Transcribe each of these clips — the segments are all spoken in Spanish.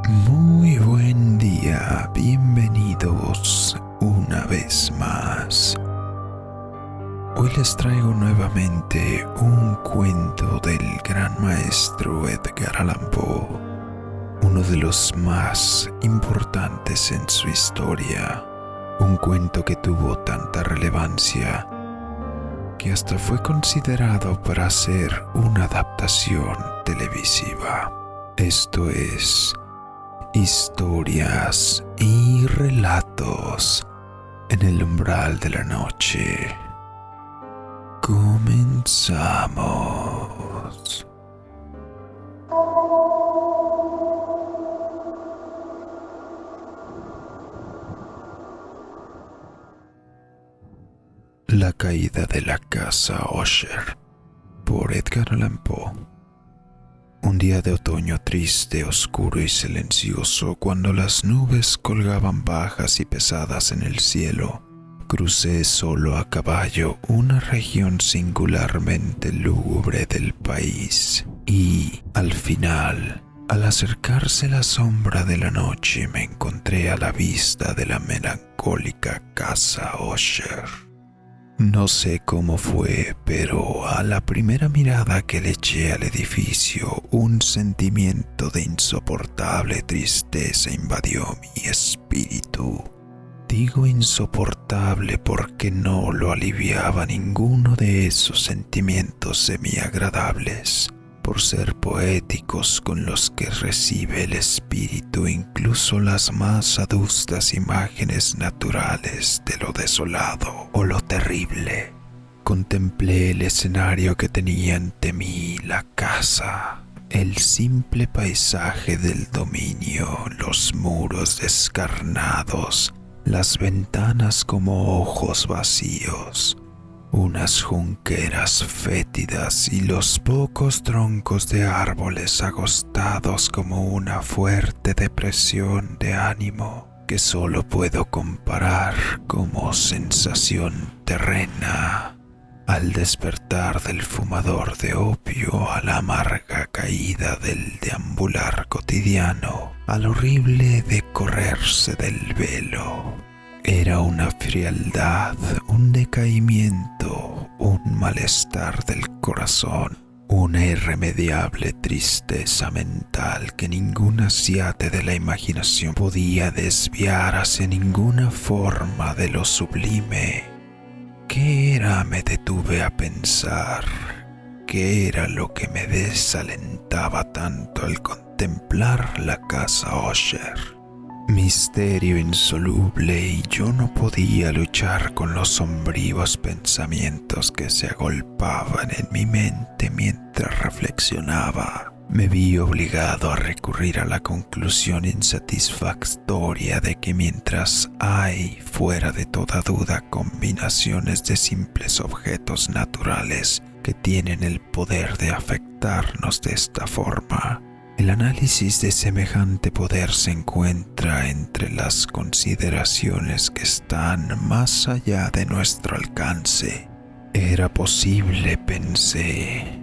Muy buen día, bienvenidos una vez más. Hoy les traigo nuevamente un cuento del gran maestro Edgar Allan Poe, uno de los más importantes en su historia, un cuento que tuvo tanta relevancia que hasta fue considerado para hacer una adaptación televisiva. Esto es Historias y relatos en el umbral de la noche. Comenzamos. La caída de la casa Usher, por Edgar Allan Poe. Un día de otoño triste, oscuro y silencioso, cuando las nubes colgaban bajas y pesadas en el cielo, crucé solo a caballo una región singularmente lúgubre del país y, al final, al acercarse la sombra de la noche, me encontré a la vista de la melancólica casa Usher. No sé cómo fue, pero a la primera mirada que le eché al edificio, un sentimiento de insoportable tristeza invadió mi espíritu. Digo insoportable porque no lo aliviaba ninguno de esos sentimientos semiagradables, por ser poéticos con los que recibe el espíritu incluso las más adustas imágenes naturales de lo desolado o lo terrible. Contemplé el escenario que tenía ante mí, la casa, el simple paisaje del dominio, los muros descarnados, las ventanas como ojos vacíos, unas junqueras fétidas y los pocos troncos de árboles agostados como una fuerte depresión de ánimo que solo puedo comparar como sensación terrena al despertar del fumador de opio, a la amarga caída del deambular cotidiano, al horrible decorrerse del velo. Era una frialdad, un decaimiento, un malestar del corazón, una irremediable tristeza mental que ningún aciate de la imaginación podía desviar hacia ninguna forma de lo sublime. ¿Qué era? Me detuve a pensar. ¿Qué era lo que me desalentaba tanto al contemplar la casa Usher? Misterio insoluble, y yo no podía luchar con los sombríos pensamientos que se agolpaban en mi mente mientras reflexionaba. Me vi obligado a recurrir a la conclusión insatisfactoria de que mientras hay, fuera de toda duda, combinaciones de simples objetos naturales que tienen el poder de afectarnos de esta forma, el análisis de semejante poder se encuentra entre las consideraciones que están más allá de nuestro alcance. Era posible, pensé,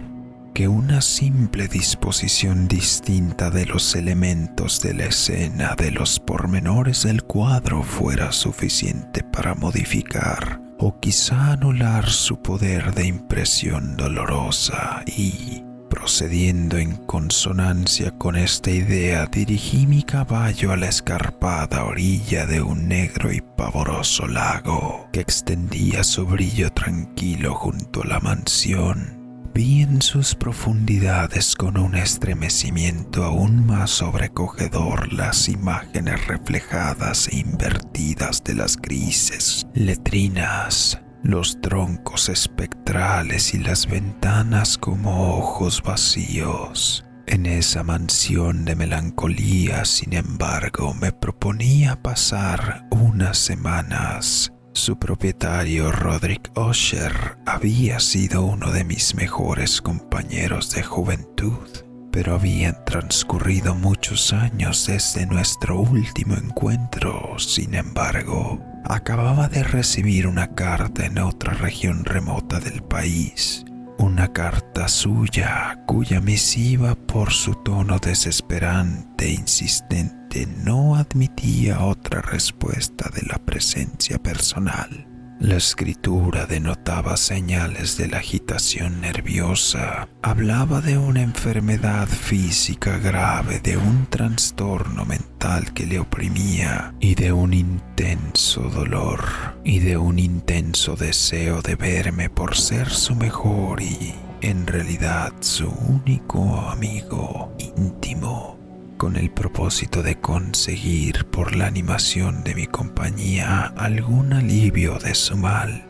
que una simple disposición distinta de los elementos de la escena, de los pormenores del cuadro, fuera suficiente para modificar o quizá anular su poder de impresión dolorosa y, procediendo en consonancia con esta idea, dirigí mi caballo a la escarpada orilla de un negro y pavoroso lago que extendía su brillo tranquilo junto a la mansión. Vi en sus profundidades con un estremecimiento aún más sobrecogedor las imágenes reflejadas e invertidas de las grises letrinas, los troncos espectrales y las ventanas como ojos vacíos. En esa mansión de melancolía, sin embargo, me proponía pasar unas semanas. Su propietario, Roderick Usher, había sido uno de mis mejores compañeros de juventud, pero habían transcurrido muchos años desde nuestro último encuentro. Sin embargo, acababa de recibir una carta en otra región remota del país, una carta suya cuya misiva por su tono desesperante e insistente no admitía otra respuesta de la presencia personal. La escritura denotaba señales de la agitación nerviosa. Hablaba de una enfermedad física grave, de un trastorno mental que le oprimía y de un intenso dolor y de un intenso deseo de verme por ser su mejor y, en realidad, su único amigo íntimo, con el propósito de conseguir por la animación de mi compañía algún alivio de su mal.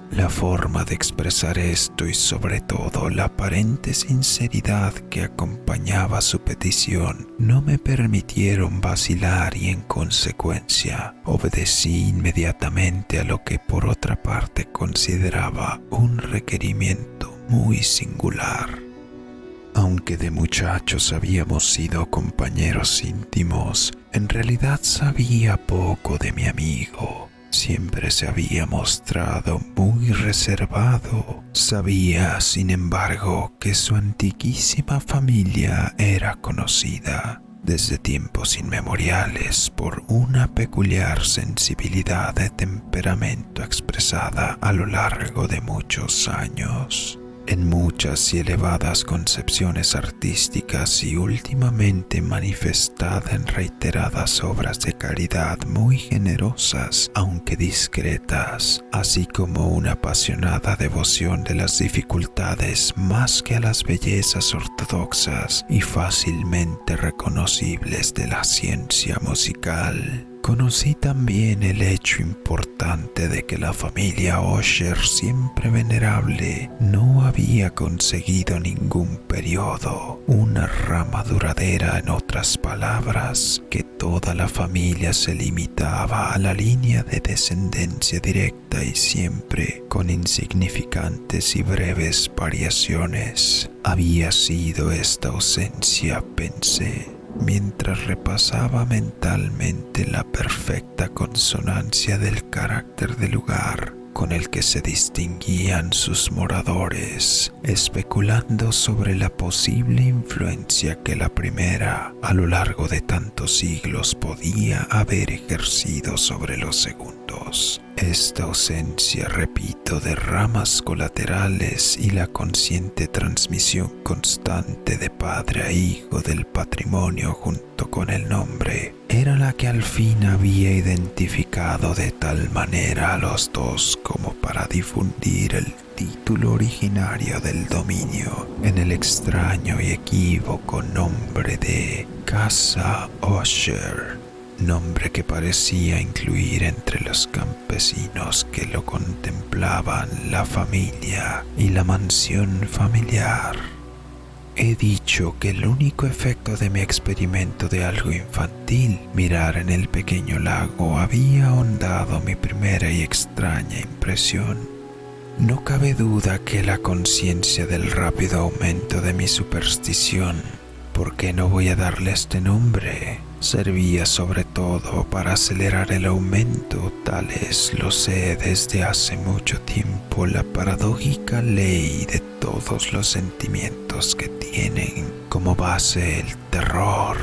La forma de expresar esto y sobre todo la aparente sinceridad que acompañaba su petición no me permitieron vacilar y en consecuencia obedecí inmediatamente a lo que por otra parte consideraba un requerimiento muy singular. Aunque de muchachos habíamos sido compañeros íntimos, en realidad sabía poco de mi amigo. Siempre se había mostrado muy reservado. Sabía, sin embargo, que su antiquísima familia era conocida desde tiempos inmemoriales por una peculiar sensibilidad de temperamento expresada a lo largo de muchos años, en muchas y elevadas concepciones artísticas y últimamente manifestada en reiteradas obras de caridad muy generosas, aunque discretas, así como una apasionada devoción de las dificultades más que a las bellezas ortodoxas y fácilmente reconocibles de la ciencia musical. Conocí también el hecho importante de que la familia Usher, siempre venerable, no había conseguido ningún periodo, una rama duradera, en otras palabras, que toda la familia se limitaba a la línea de descendencia directa y siempre con insignificantes y breves variaciones. Había sido esta ausencia, pensé, mientras repasaba mentalmente la perfecta consonancia del carácter del lugar con el que se distinguían sus moradores, especulando sobre la posible influencia que la primera, a lo largo de tantos siglos, podía haber ejercido sobre los segundos. Esta ausencia, repito, de ramas colaterales y la consciente transmisión constante de padre a hijo del patrimonio junto con el nombre, era la que al fin había identificado de tal manera a los dos como para difundir el título originario del dominio en el extraño y equívoco nombre de Casa Usher, nombre que parecía incluir entre los campesinos que lo contemplaban la familia y la mansión familiar. He dicho que el único efecto de mi experimento de algo infantil, mirar en el pequeño lago, había ahondado mi primera y extraña impresión. No cabe duda que la conciencia del rápido aumento de mi superstición, ¿por qué no voy a darle este nombre?, servía sobre todo para acelerar el aumento. Tal es, lo sé desde hace mucho tiempo, la paradójica ley de todos los sentimientos que tienen como base el terror.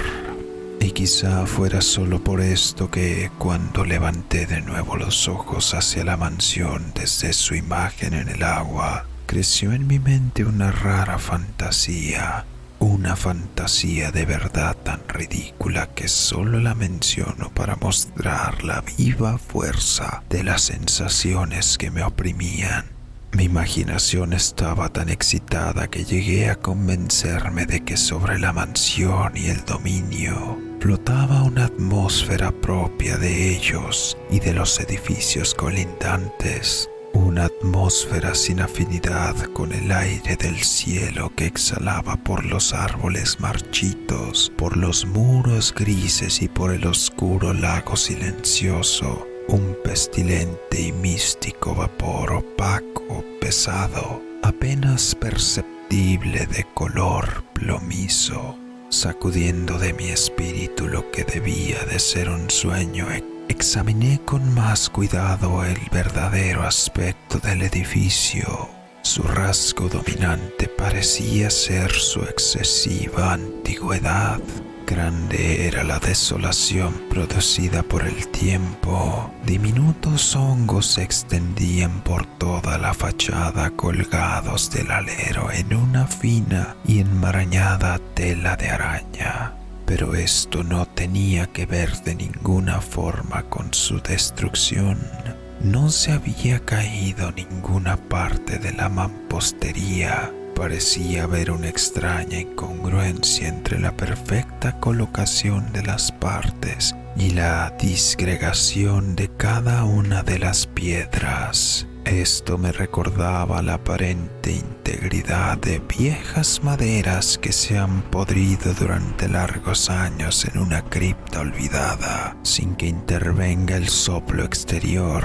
Y quizá fuera solo por esto que, cuando levanté de nuevo los ojos hacia la mansión desde su imagen en el agua, creció en mi mente una rara fantasía. Una fantasía de verdad tan ridícula que solo la menciono para mostrar la viva fuerza de las sensaciones que me oprimían. Mi imaginación estaba tan excitada que llegué a convencerme de que sobre la mansión y el dominio flotaba una atmósfera propia de ellos y de los edificios colindantes. Una atmósfera sin afinidad con el aire del cielo que exhalaba por los árboles marchitos, por los muros grises y por el oscuro lago silencioso, un pestilente y místico vapor opaco, pesado, apenas perceptible de color plomizo, sacudiendo de mi espíritu lo que debía de ser un sueño. Examiné con más cuidado el verdadero aspecto del edificio. Su rasgo dominante parecía ser su excesiva antigüedad. Grande era la desolación producida por el tiempo. Diminutos hongos se extendían por toda la fachada colgados del alero en una fina y enmarañada tela de araña. Pero esto no tenía que ver de ninguna forma con su destrucción. No se había caído ninguna parte de la mampostería. Parecía haber una extraña incongruencia entre la perfecta colocación de las partes y la disgregación de cada una de las piedras. Esto me recordaba la aparente integridad de viejas maderas que se han podrido durante largos años en una cripta olvidada, sin que intervenga el soplo exterior.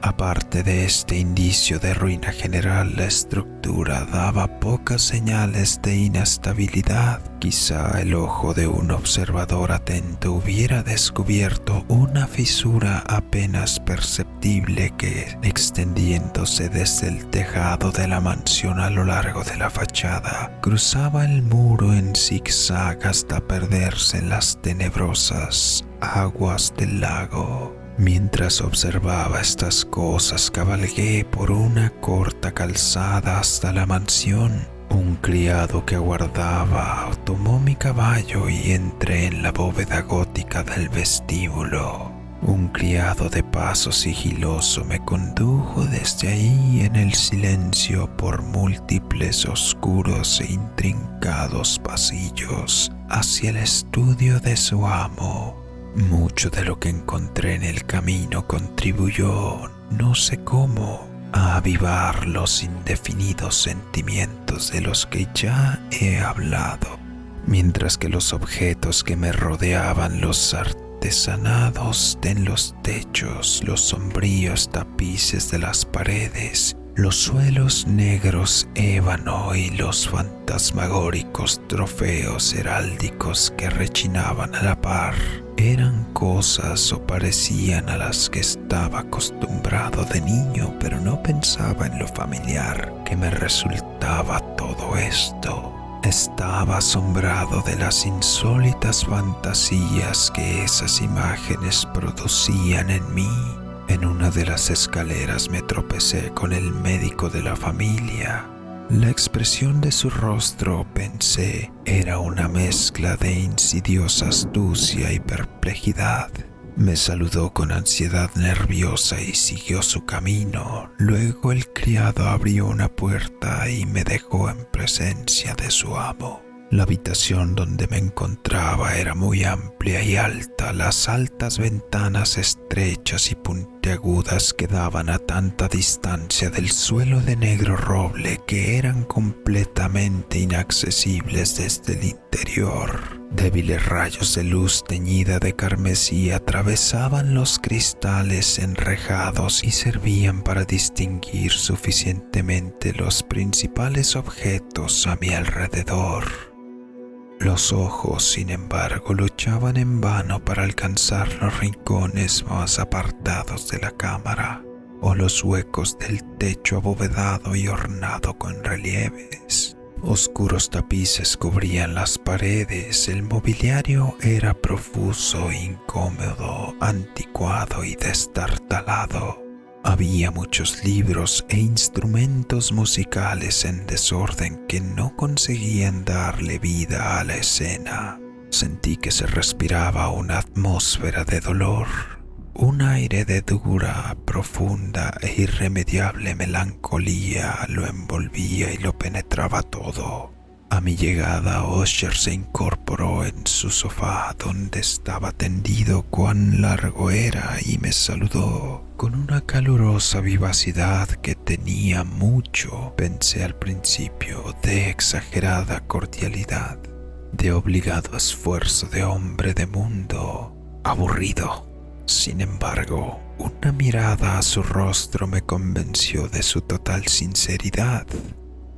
Aparte de este indicio de ruina general, la estructura daba pocas señales de inestabilidad. Quizá el ojo de un observador atento hubiera descubierto una fisura apenas perceptible que, extendiéndose desde el tejado de la mansión a lo largo de la fachada, cruzaba el muro en zigzag hasta perderse en las tenebrosas aguas del lago. Mientras observaba estas cosas, cabalgué por una corta calzada hasta la mansión. Un criado que aguardaba tomó mi caballo y entré en la bóveda gótica del vestíbulo. Un criado de paso sigiloso me condujo desde ahí en el silencio por múltiples oscuros e intrincados pasillos hacia el estudio de su amo. Mucho de lo que encontré en el camino contribuyó, no sé cómo, a avivar los indefinidos sentimientos de los que ya he hablado, mientras que los objetos que me rodeaban, los artesanados en los techos, los sombríos tapices de las paredes, los suelos negros ébano y los fantasmagóricos trofeos heráldicos que rechinaban a la par, eran cosas o parecían a las que estaba acostumbrado de niño, pero no pensaba en lo familiar que me resultaba todo esto. Estaba asombrado de las insólitas fantasías que esas imágenes producían en mí. En una de las escaleras me tropecé con el médico de la familia. La expresión de su rostro, pensé, era una mezcla de insidiosa astucia y perplejidad. Me saludó con ansiedad nerviosa y siguió su camino. Luego el criado abrió una puerta y me dejó en presencia de su amo. La habitación donde me encontraba era muy amplia y alta. Las altas ventanas estrechas y puntiagudas quedaban a tanta distancia del suelo de negro roble que eran completamente inaccesibles desde el interior. Débiles rayos de luz teñida de carmesí atravesaban los cristales enrejados y servían para distinguir suficientemente los principales objetos a mi alrededor. Los ojos, sin embargo, luchaban en vano para alcanzar los rincones más apartados de la cámara o los huecos del techo abovedado y ornado con relieves. Oscuros tapices cubrían las paredes, el mobiliario era profuso, incómodo, anticuado y destartalado. Había muchos libros e instrumentos musicales en desorden que no conseguían darle vida a la escena. Sentí que se respiraba una atmósfera de dolor, un aire de dura, profunda e irremediable melancolía lo envolvía y lo penetraba todo. A mi llegada, Usher se incorporó en su sofá donde estaba tendido cuán largo era y me saludó con una calurosa vivacidad que tenía mucho, pensé al principio, de exagerada cordialidad, de obligado esfuerzo de hombre de mundo, aburrido. Sin embargo, una mirada a su rostro me convenció de su total sinceridad.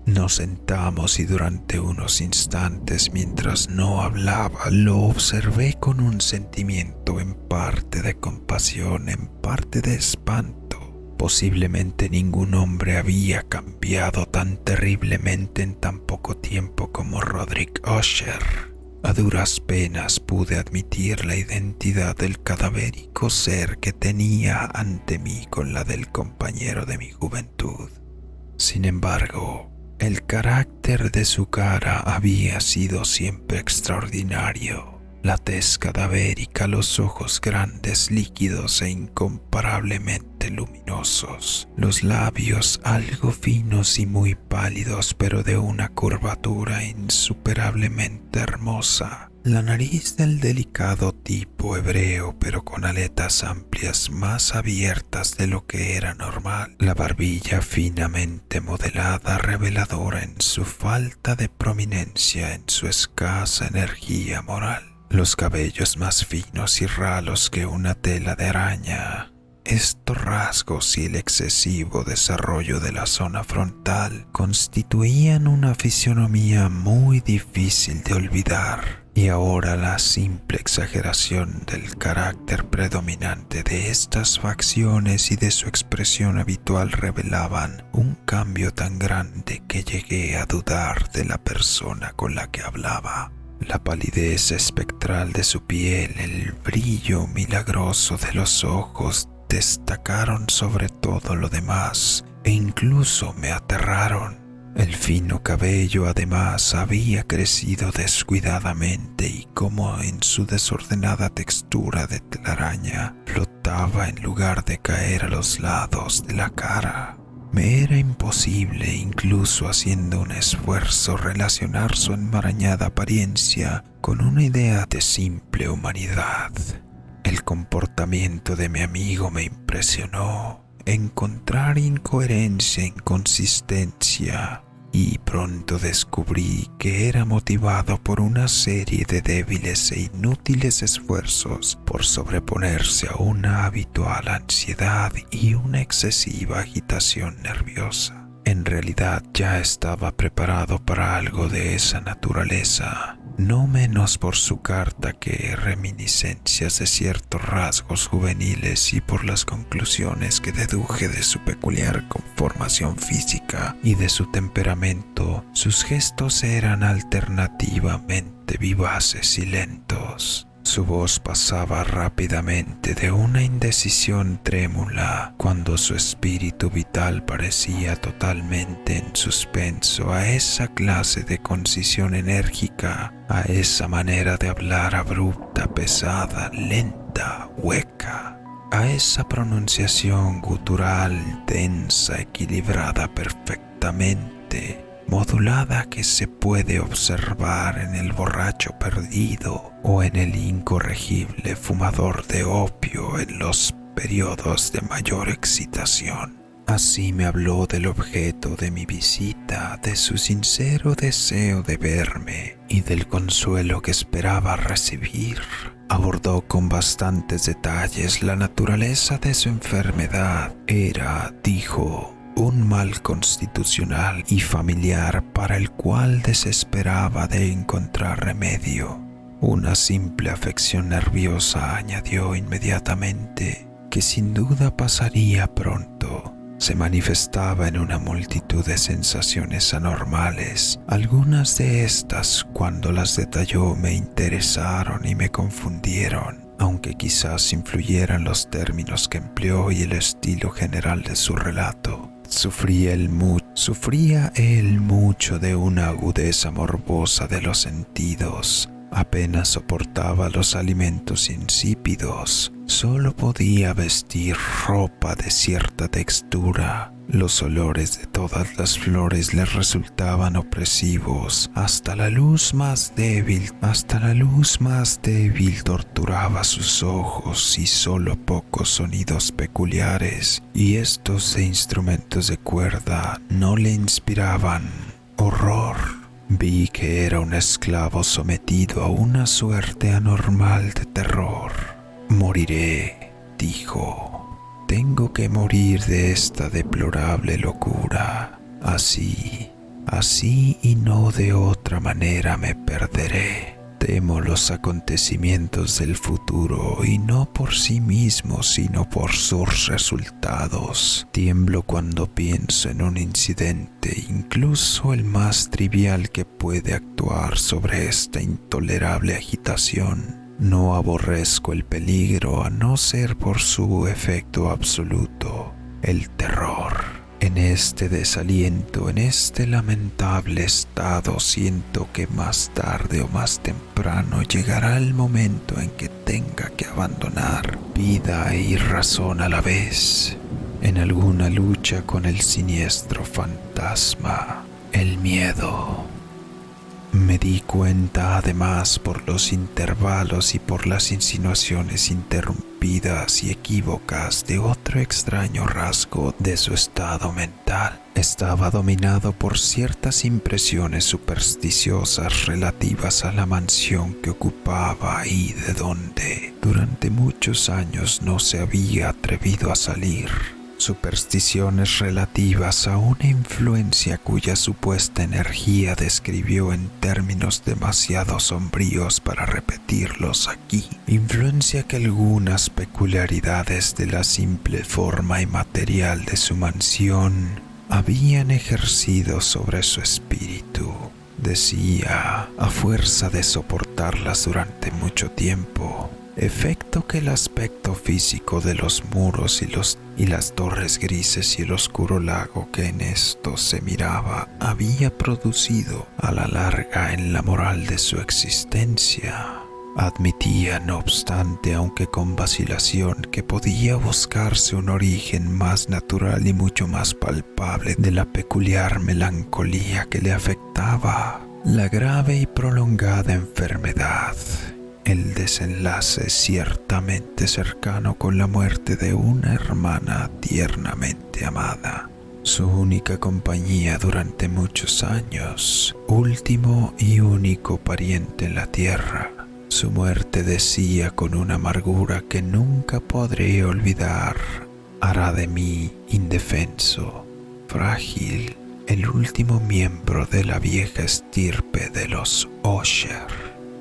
Nos sentamos y durante unos instantes, mientras no hablaba, lo observé con un sentimiento en parte de compasión, en parte de espanto. Posiblemente ningún hombre había cambiado tan terriblemente en tan poco tiempo como Roderick Usher. A duras penas pude admitir la identidad del cadavérico ser que tenía ante mí con la del compañero de mi juventud. Sin embargo, el carácter de su cara había sido siempre extraordinario. La tez cadavérica, los ojos grandes, líquidos e incomparablemente luminosos, los labios algo finos y muy pálidos pero de una curvatura insuperablemente hermosa, la nariz del delicado tipo hebreo pero con aletas amplias más abiertas de lo que era normal, la barbilla finamente modelada reveladora en su falta de prominencia, en su escasa energía moral. Los cabellos más finos y ralos que una tela de araña. Estos rasgos y el excesivo desarrollo de la zona frontal constituían una fisionomía muy difícil de olvidar, y ahora la simple exageración del carácter predominante de estas facciones y de su expresión habitual revelaban un cambio tan grande que llegué a dudar de la persona con la que hablaba. La palidez espectral de su piel, el brillo milagroso de los ojos destacaron sobre todo lo demás e incluso me aterraron. El fino cabello además había crecido descuidadamente y como en su desordenada textura de telaraña flotaba en lugar de caer a los lados de la cara. Me era imposible, incluso haciendo un esfuerzo, relacionar su enmarañada apariencia con una idea de simple humanidad. El comportamiento de mi amigo me impresionó. Encontrar incoherencia, inconsistencia, y pronto descubrí que era motivado por una serie de débiles e inútiles esfuerzos por sobreponerse a una habitual ansiedad y una excesiva agitación nerviosa. En realidad ya estaba preparado para algo de esa naturaleza, no menos por su carta que reminiscencias de ciertos rasgos juveniles y por las conclusiones que deduje de su peculiar conformación física y de su temperamento. Sus gestos eran alternativamente vivaces y lentos. Su voz pasaba rápidamente de una indecisión trémula cuando su espíritu vital parecía totalmente en suspenso a esa clase de concisión enérgica, a esa manera de hablar abrupta, pesada, lenta, hueca, a esa pronunciación gutural, densa, equilibrada perfectamente, modulada que se puede observar en el borracho perdido o en el incorregible fumador de opio en los periodos de mayor excitación. Así me habló del objeto de mi visita, de su sincero deseo de verme y del consuelo que esperaba recibir. Abordó con bastantes detalles la naturaleza de su enfermedad. Era, dijo, un mal constitucional y familiar para el cual desesperaba de encontrar remedio. Una simple afección nerviosa, añadió inmediatamente, que sin duda pasaría pronto. Se manifestaba en una multitud de sensaciones anormales. Algunas de estas, cuando las detalló, me interesaron y me confundieron, aunque quizás influyeran los términos que empleó y el estilo general de su relato. Sufría él mucho de una agudeza morbosa de los sentidos. Apenas soportaba los alimentos insípidos. Solo podía vestir ropa de cierta textura. Los olores de todas las flores le resultaban opresivos. Hasta la luz más débil torturaba sus ojos, y solo pocos sonidos peculiares, y estos de instrumentos de cuerda, no le inspiraban horror. Vi que era un esclavo sometido a una suerte anormal de terror. Moriré, dijo. Tengo que morir de esta deplorable locura. Así y no de otra manera me perderé. Temo los acontecimientos del futuro y no por sí mismos, sino por sus resultados. Tiemblo cuando pienso en un incidente, incluso el más trivial que puede actuar sobre esta intolerable agitación. No aborrezco el peligro a no ser por su efecto absoluto, el terror. En este desaliento, en este lamentable estado, siento que más tarde o más temprano llegará el momento en que tenga que abandonar vida y razón a la vez, en alguna lucha con el siniestro fantasma, el miedo. Me di cuenta además por los intervalos y por las insinuaciones interrumpidas y equívocas de otro extraño rasgo de su estado mental. Estaba dominado por ciertas impresiones supersticiosas relativas a la mansión que ocupaba y de donde durante muchos años no se había atrevido a salir. Supersticiones relativas a una influencia cuya supuesta energía describió en términos demasiado sombríos para repetirlos aquí. Influencia que algunas peculiaridades de la simple forma inmaterial de su mansión habían ejercido sobre su espíritu. Decía, a fuerza de soportarlas durante mucho tiempo, efecto que el aspecto físico de los muros y las torres grises y el oscuro lago que en estos se miraba había producido a la larga en la moral de su existencia. Admitía, no obstante, aunque con vacilación, que podía buscarse un origen más natural y mucho más palpable de la peculiar melancolía que le afectaba, la grave y prolongada enfermedad, el desenlace ciertamente cercano con la muerte de una hermana tiernamente amada, su única compañía durante muchos años, último y único pariente en la tierra. Su muerte, decía con una amargura que nunca podré olvidar, hará de mí indefenso, frágil, el último miembro de la vieja estirpe de los Usher.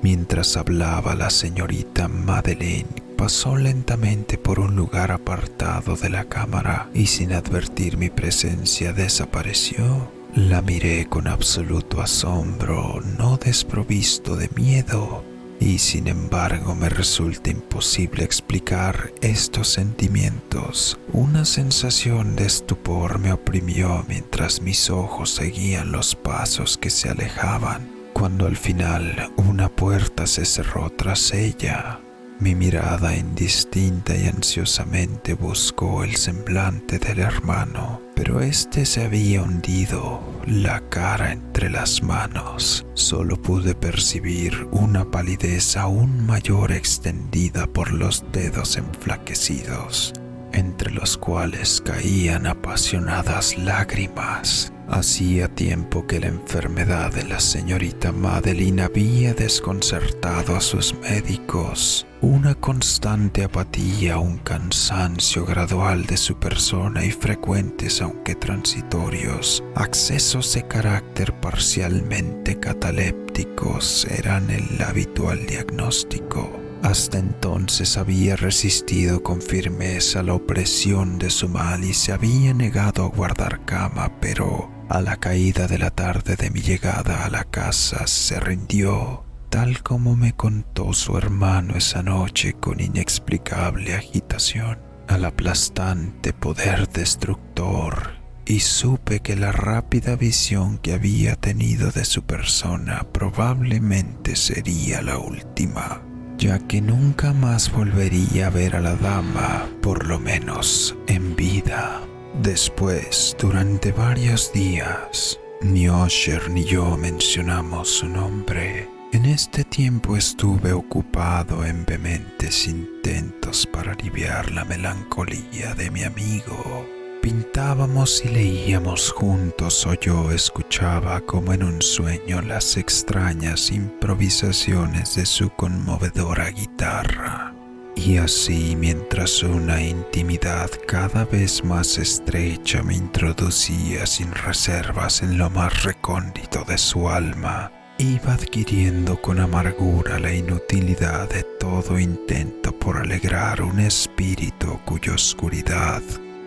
Mientras hablaba, la señorita Madeleine pasó lentamente por un lugar apartado de la cámara y sin advertir mi presencia desapareció. La miré con absoluto asombro, no desprovisto de miedo, y sin embargo me resulta imposible explicar estos sentimientos. Una sensación de estupor me oprimió mientras mis ojos seguían los pasos que se alejaban. Cuando al final una puerta se cerró tras ella, mi mirada indistinta y ansiosamente buscó el semblante del hermano, pero éste se había hundido, la cara entre las manos. Solo pude percibir una palidez aún mayor extendida por los dedos enflaquecidos, entre los cuales caían apasionadas lágrimas. Hacía tiempo que la enfermedad de la señorita Madeleine había desconcertado a sus médicos. Una constante apatía, un cansancio gradual de su persona y frecuentes, aunque transitorios, accesos de carácter parcialmente catalépticos eran el habitual diagnóstico. Hasta entonces había resistido con firmeza la opresión de su mal y se había negado a guardar cama, pero a la caída de la tarde de mi llegada a la casa se rindió, tal como me contó su hermano esa noche con inexplicable agitación, al aplastante poder destructor, y supe que la rápida visión que había tenido de su persona probablemente sería la última, ya que nunca más volvería a ver a la dama, por lo menos en vida. Después, durante varios días, ni Usher ni yo mencionamos su nombre. En este tiempo estuve ocupado en vehementes intentos para aliviar la melancolía de mi amigo. Pintábamos y leíamos juntos, o yo escuchaba como en un sueño las extrañas improvisaciones de su conmovedora guitarra. Y así, mientras una intimidad cada vez más estrecha me introducía sin reservas en lo más recóndito de su alma, iba adquiriendo con amargura la inutilidad de todo intento por alegrar un espíritu cuya oscuridad,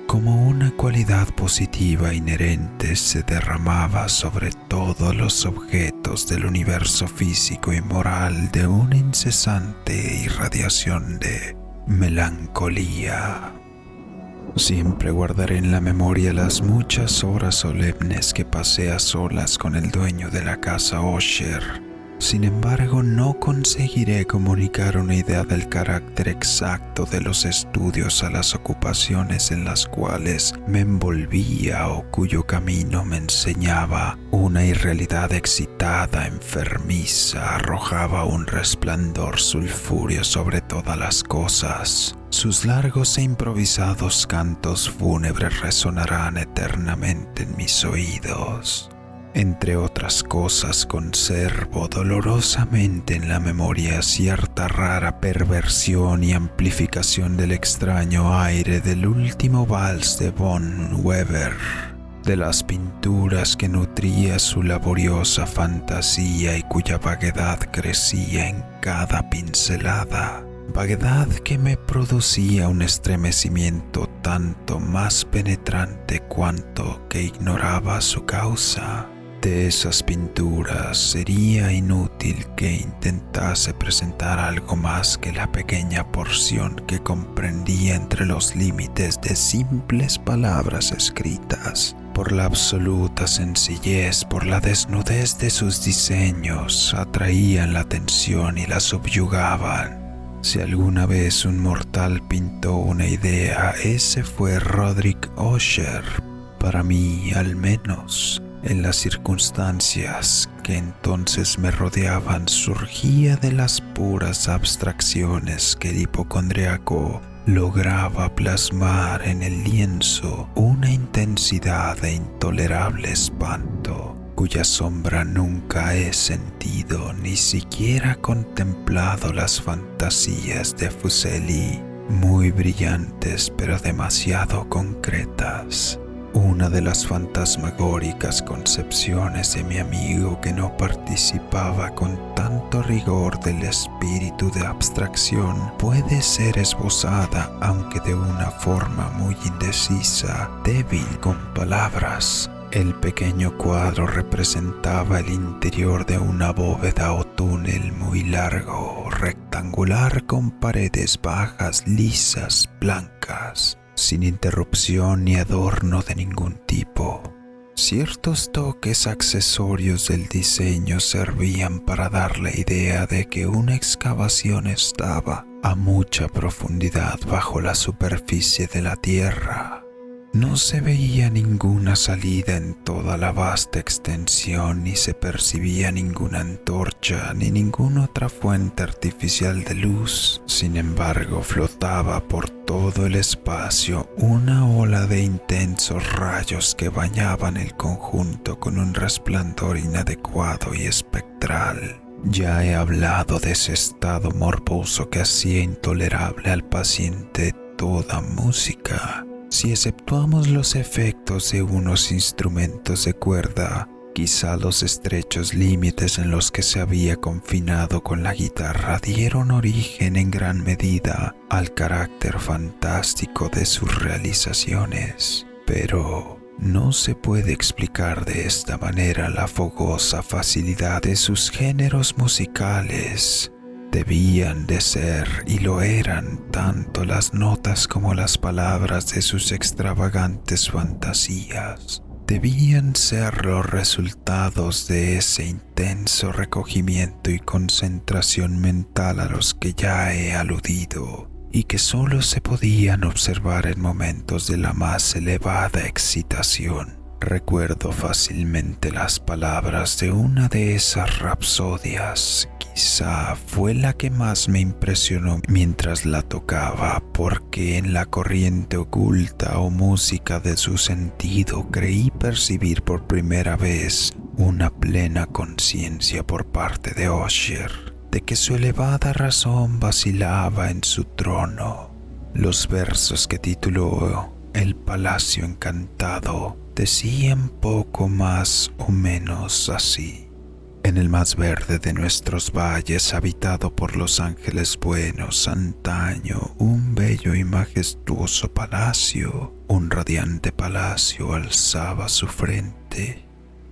como una cualidad positiva inherente, se derramaba sobre todos los objetos del universo físico y moral de una incesante irradiación de melancolía. Siempre guardaré en la memoria las muchas horas solemnes que pasé a solas con el dueño de la casa Osher. Sin embargo, no conseguiré comunicar una idea del carácter exacto de los estudios a las ocupaciones en las cuales me envolvía o cuyo camino me enseñaba. Una irrealidad excitada, enfermiza, arrojaba un resplandor sulfúreo sobre todas las cosas. Sus largos e improvisados cantos fúnebres resonarán eternamente en mis oídos. Entre otras cosas, conservo dolorosamente en la memoria cierta rara perversión y amplificación del extraño aire del último vals de von Weber, de las pinturas que nutría su laboriosa fantasía y cuya vaguedad crecía en cada pincelada. Vaguedad que me producía un estremecimiento tanto más penetrante cuanto que ignoraba su causa. De esas pinturas sería inútil que intentase presentar algo más que la pequeña porción que comprendía entre los límites de simples palabras escritas. Por la absoluta sencillez, por la desnudez de sus diseños, atraían la atención y la subyugaban. Si alguna vez un mortal pintó una idea, ese fue Roderick Usher. Para mí, al menos, en las circunstancias que entonces me rodeaban, surgía de las puras abstracciones que el hipocondriaco lograba plasmar en el lienzo una intensidad de intolerable espanto, cuya sombra nunca he sentido ni siquiera contemplado. Las fantasías de Fuseli, muy brillantes pero demasiado concretas. Una de las fantasmagóricas concepciones de mi amigo, que no participaba con tanto rigor del espíritu de abstracción, puede ser esbozada, aunque de una forma muy indecisa, débil con palabras. El pequeño cuadro representaba el interior de una bóveda o túnel muy largo, rectangular, con paredes bajas, lisas, blancas, sin interrupción ni adorno de ningún tipo. Ciertos toques accesorios del diseño servían para dar la idea de que una excavación estaba a mucha profundidad bajo la superficie de la tierra. No se veía ninguna salida en toda la vasta extensión, ni se percibía ninguna antorcha ni ninguna otra fuente artificial de luz. Sin embargo, flotaba por todo el espacio una ola de intensos rayos que bañaban el conjunto con un resplandor inadecuado y espectral. Ya he hablado de ese estado morboso que hacía intolerable al paciente toda música. Si exceptuamos los efectos de unos instrumentos de cuerda, quizá los estrechos límites en los que se había confinado con la guitarra dieron origen en gran medida al carácter fantástico de sus realizaciones. Pero no se puede explicar de esta manera la fogosa facilidad de sus géneros musicales. Debían de ser, y lo eran, tanto las notas como las palabras de sus extravagantes fantasías. Debían ser los resultados de ese intenso recogimiento y concentración mental a los que ya he aludido, y que solo se podían observar en momentos de la más elevada excitación. Recuerdo fácilmente las palabras de una de esas rapsodias. Quizá fue la que más me impresionó mientras la tocaba, porque en la corriente oculta o música de su sentido creí percibir por primera vez una plena conciencia por parte de Usher de que su elevada razón vacilaba en su trono. Los versos que tituló El Palacio Encantado decían poco más o menos así: En el más verde de nuestros valles, habitado por los ángeles buenos, antaño un bello y majestuoso palacio, un radiante palacio alzaba su frente.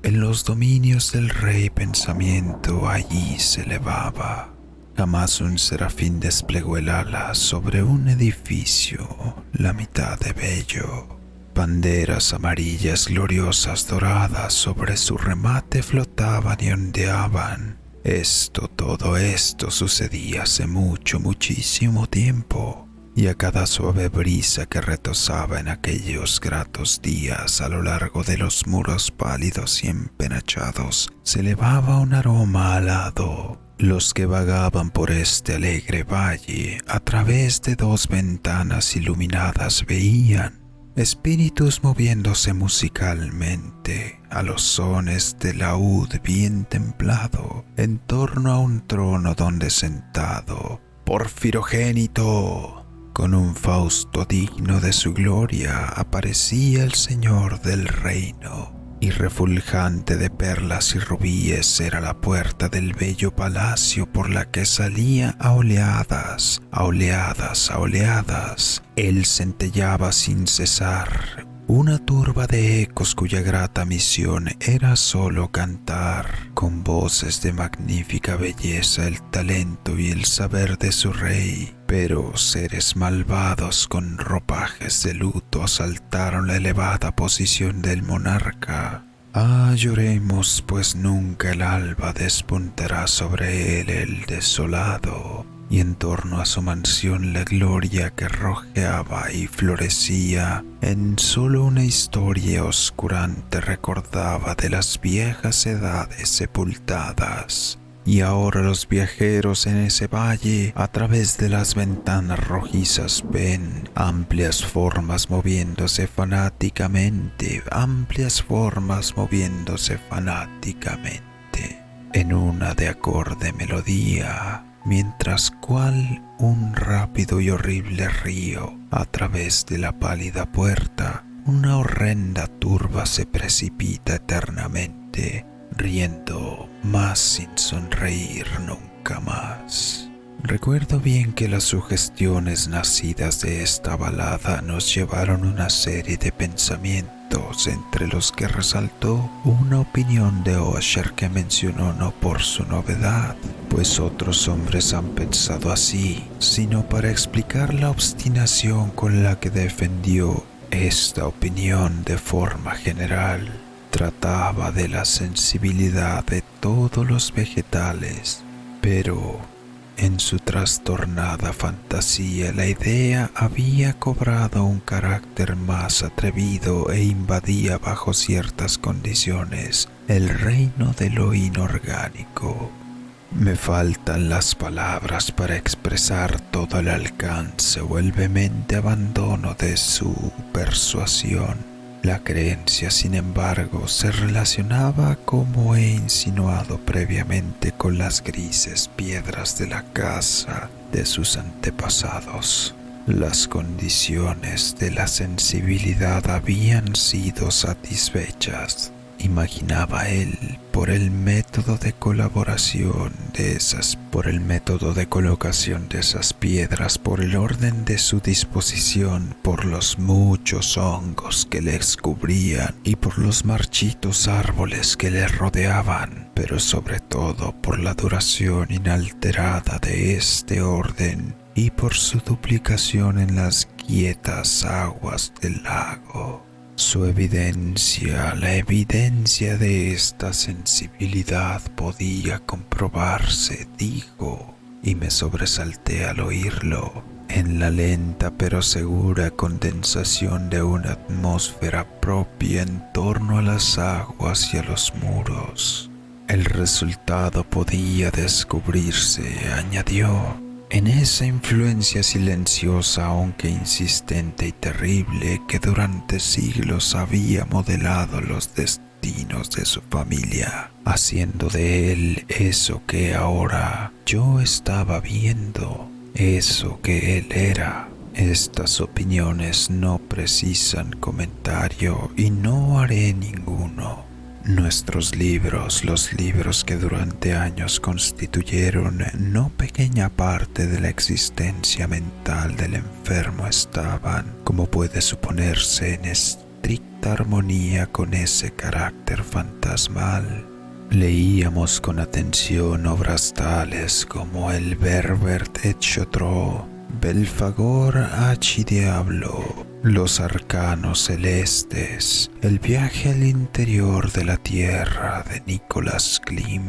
En los dominios del rey pensamiento allí se elevaba. Jamás un serafín desplegó el ala sobre un edificio, la mitad de bello. Banderas amarillas gloriosas doradas sobre su remate flotaban y ondeaban. Todo esto sucedía hace muchísimo tiempo, y a cada suave brisa que retozaba en aquellos gratos días a lo largo de los muros pálidos y empenachados, se elevaba un aroma alado. Los que vagaban por este alegre valle a través de 2 ventanas iluminadas veían espíritus moviéndose musicalmente a los sones de laúd bien templado en torno a un trono donde sentado, porfirogénito, con un Fausto digno de su gloria, aparecía el Señor del reino, y refulgante de perlas y rubíes era la puerta del bello palacio por la que salía a oleadas, a oleadas, a oleadas. Él centellaba sin cesar, una turba de ecos cuya grata misión era solo cantar, con voces de magnífica belleza, el talento y el saber de su rey. Pero seres malvados con ropajes de luto asaltaron la elevada posición del monarca. Ah, lloremos, pues nunca el alba despuntará sobre él el desolado, y en torno a su mansión la gloria que rojeaba y florecía en solo una historia oscurante recordaba de las viejas edades sepultadas. Y ahora los viajeros en ese valle, a través de las ventanas rojizas, ven amplias formas moviéndose fanáticamente, en una de acorde melodía, mientras cual un rápido y horrible río, a través de la pálida puerta, una horrenda turba se precipita eternamente, riendo más sin sonreír nunca más. Recuerdo bien que las sugestiones nacidas de esta balada nos llevaron una serie de pensamientos, entre los que resaltó una opinión de Osher que mencionó no por su novedad, pues otros hombres han pensado así, sino para explicar la obstinación con la que defendió esta opinión de forma general. Trataba de la sensibilidad de todos los vegetales, pero en su trastornada fantasía la idea había cobrado un carácter más atrevido e invadía bajo ciertas condiciones el reino de lo inorgánico. Me faltan las palabras para expresar todo el alcance o el vehemente abandono de su persuasión. La creencia, sin embargo, se relacionaba, como he insinuado previamente, con las grises piedras de la casa de sus antepasados. Las condiciones de la sensibilidad habían sido satisfechas, imaginaba él, por el método de colocación de esas piedras, por el orden de su disposición, por los muchos hongos que les cubrían y por los marchitos árboles que les rodeaban, pero sobre todo por la duración inalterada de este orden y por su duplicación en las quietas aguas del lago. La evidencia de esta sensibilidad podía comprobarse, dijo, y me sobresalté al oírlo, en la lenta pero segura condensación de una atmósfera propia en torno a las aguas y a los muros. El resultado podía descubrirse, añadió, en esa influencia silenciosa, aunque insistente y terrible, que durante siglos había modelado los destinos de su familia, haciendo de él eso que ahora yo estaba viendo, eso que él era. Estas opiniones no precisan comentario y no haré ninguno. Nuestros libros, los libros que durante años constituyeron no pequeña parte de la existencia mental del enfermo, estaban, como puede suponerse, en estricta armonía con ese carácter fantasmal. Leíamos con atención obras tales como el Berbert et Chautreux, Belfagor H. Diablo, Los Arcanos Celestes, El viaje al interior de la Tierra de Nicholas Klim,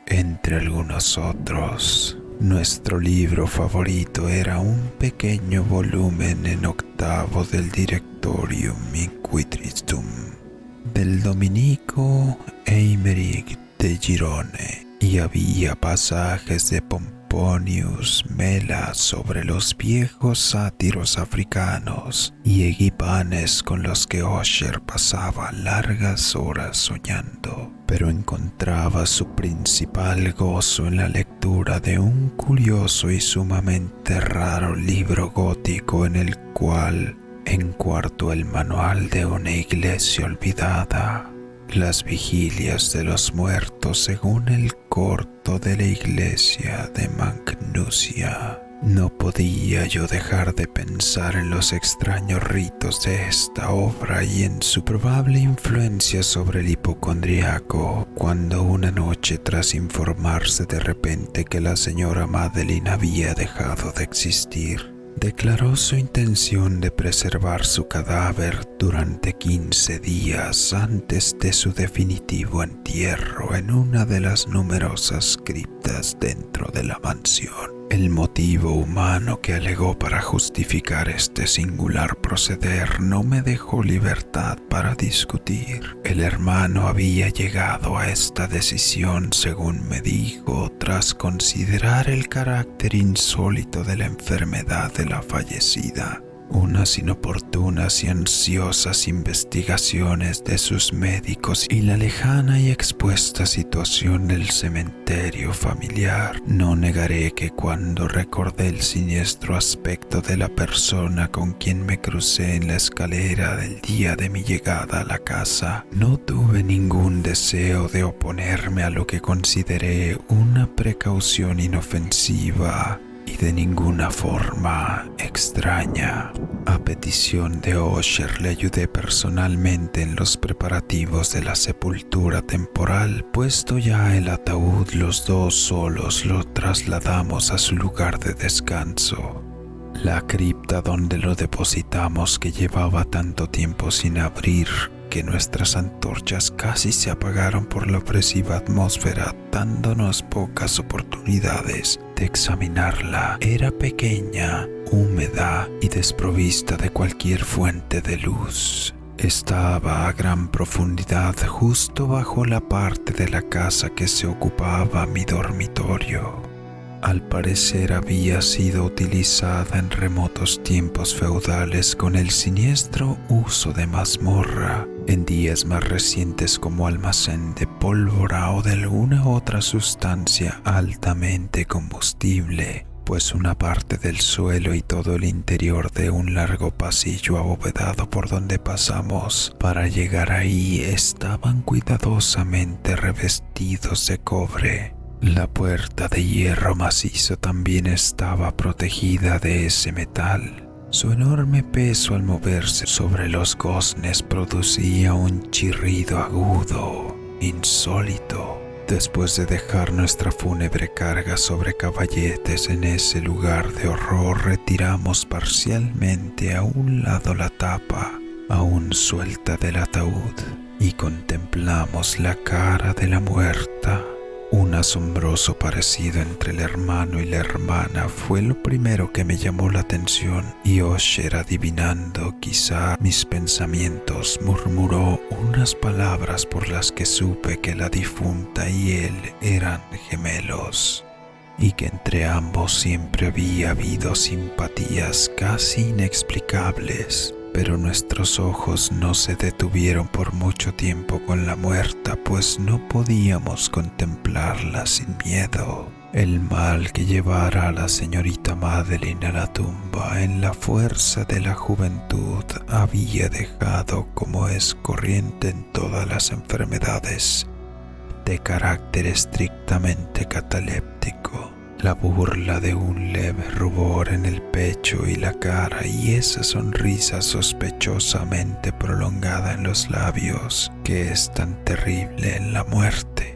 entre algunos otros. Nuestro libro favorito era un pequeño volumen en octavo del Directorium Inquisitum del dominico Eimeric de Girone, y había pasajes de Pomponius Mela sobre los viejos sátiros africanos y egipanes con los que Ussher pasaba largas horas soñando, pero encontraba su principal gozo en la lectura de un curioso y sumamente raro libro gótico en el cual encuartó el manual de una iglesia olvidada, las vigilias de los muertos según el corto de la iglesia de Magnusia. No podía yo dejar de pensar en los extraños ritos de esta obra y en su probable influencia sobre el hipocondriaco, cuando una noche, tras informarse de repente que la señora Madeline había dejado de existir, declaró su intención de preservar su cadáver durante 15 días antes de su definitivo entierro en una de las numerosas criptas dentro de la mansión. El motivo humano que alegó para justificar este singular proceder no me dejó libertad para discutir. El hermano había llegado a esta decisión, según me dijo, tras considerar el carácter insólito de la enfermedad de la fallecida, unas inoportunas y ansiosas investigaciones de sus médicos y la lejana y expuesta situación del cementerio familiar. No negaré que cuando recordé el siniestro aspecto de la persona con quien me crucé en la escalera del día de mi llegada a la casa, no tuve ningún deseo de oponerme a lo que consideré una precaución inofensiva y de ninguna forma extraña. A petición de Ussher le ayudé personalmente en los preparativos de la sepultura temporal. Puesto ya el ataúd, los dos solos lo trasladamos a su lugar de descanso, la cripta donde lo depositamos, que llevaba tanto tiempo sin abrir que nuestras antorchas casi se apagaron por la opresiva atmósfera, dándonos pocas oportunidades de examinarla. Era pequeña, húmeda y desprovista de cualquier fuente de luz. Estaba a gran profundidad justo bajo la parte de la casa que se ocupaba mi dormitorio. Al parecer había sido utilizada en remotos tiempos feudales con el siniestro uso de mazmorra, en días más recientes como almacén de pólvora o de alguna otra sustancia altamente combustible, pues una parte del suelo y todo el interior de un largo pasillo abovedado por donde pasamos para llegar ahí estaban cuidadosamente revestidos de cobre. La puerta de hierro macizo también estaba protegida de ese metal. Su enorme peso al moverse sobre los goznes producía un chirrido agudo, insólito. Después de dejar nuestra fúnebre carga sobre caballetes en ese lugar de horror, retiramos parcialmente a un lado la tapa, aún suelta del ataúd, y contemplamos la cara de la muerta. Un asombroso parecido entre el hermano y la hermana fue lo primero que me llamó la atención, y Ussher, adivinando quizá mis pensamientos, murmuró unas palabras por las que supe que la difunta y él eran gemelos, y que entre ambos siempre había habido simpatías casi inexplicables. Pero nuestros ojos no se detuvieron por mucho tiempo con la muerta, pues no podíamos contemplarla sin miedo. El mal que llevara a la señorita Madeline a la tumba en la fuerza de la juventud había dejado, como es corriente en todas las enfermedades, de carácter estrictamente cataléptico, la burla de un leve rubor en el pecho y la cara y esa sonrisa sospechosamente prolongada en los labios que es tan terrible en la muerte.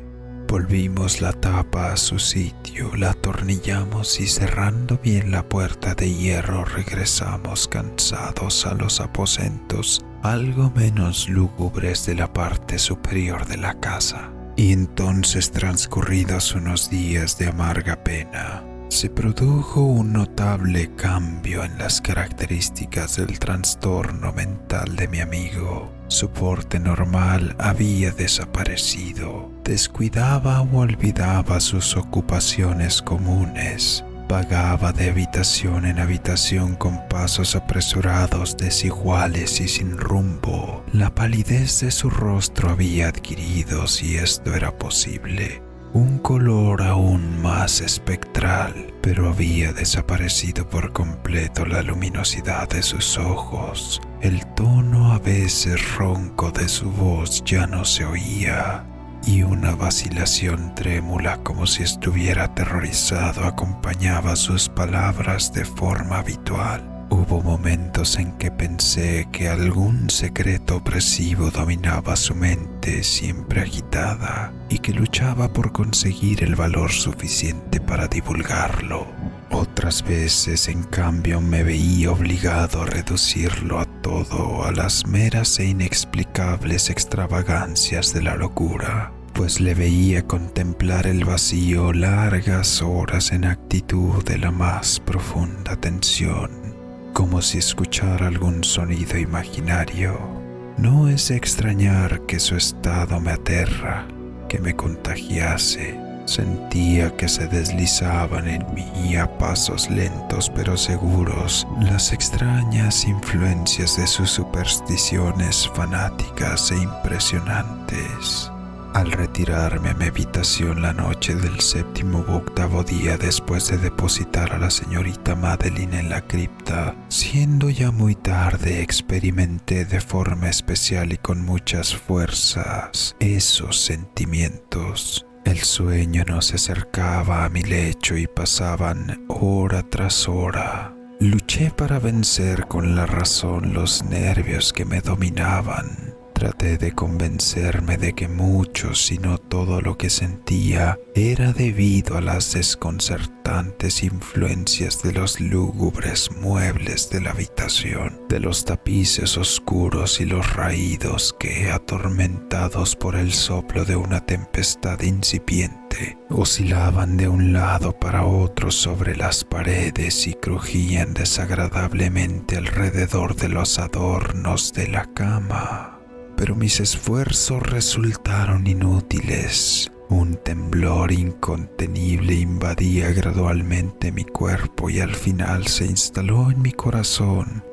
Volvimos la tapa a su sitio, la atornillamos y cerrando bien la puerta de hierro regresamos cansados a los aposentos algo menos lúgubres de la parte superior de la casa. Y entonces, transcurridos unos días de amarga pena, se produjo un notable cambio en las características del trastorno mental de mi amigo. Su porte normal había desaparecido, descuidaba o olvidaba sus ocupaciones comunes, vagaba de habitación en habitación con pasos apresurados, desiguales y sin rumbo. La palidez de su rostro había adquirido, si esto era posible, un color aún más espectral, pero había desaparecido por completo la luminosidad de sus ojos. El tono a veces ronco de su voz ya no se oía, y una vacilación trémula como si estuviera aterrorizado acompañaba sus palabras de forma habitual. Hubo momentos en que pensé que algún secreto opresivo dominaba su mente siempre agitada y que luchaba por conseguir el valor suficiente para divulgarlo. Otras veces, en cambio, me veía obligado a reducirlo a todo a las meras e inexplicables extravagancias de la locura, pues le veía contemplar el vacío largas horas en actitud de la más profunda tensión, como si escuchara algún sonido imaginario. No es de extrañar que su estado me aterra, que me contagiase. Sentía que se deslizaban en mí a pasos lentos pero seguros las extrañas influencias de sus supersticiones fanáticas e impresionantes. Al retirarme a mi habitación la noche del 7º u 8º día después de depositar a la señorita Madeline en la cripta, siendo ya muy tarde, experimenté de forma especial y con muchas fuerzas esos sentimientos. El sueño no se acercaba a mi lecho y pasaban hora tras hora. Luché para vencer con la razón los nervios que me dominaban. Traté de convencerme de que mucho, si no todo lo que sentía, era debido a las desconcertantes influencias de los lúgubres muebles de la habitación, de los tapices oscuros y los raídos que, atormentados por el soplo de una tempestad incipiente, oscilaban de un lado para otro sobre las paredes y crujían desagradablemente alrededor de los adornos de la cama. Pero mis esfuerzos resultaron inútiles. Un temblor incontenible invadía gradualmente mi cuerpo y al final se instaló en mi corazón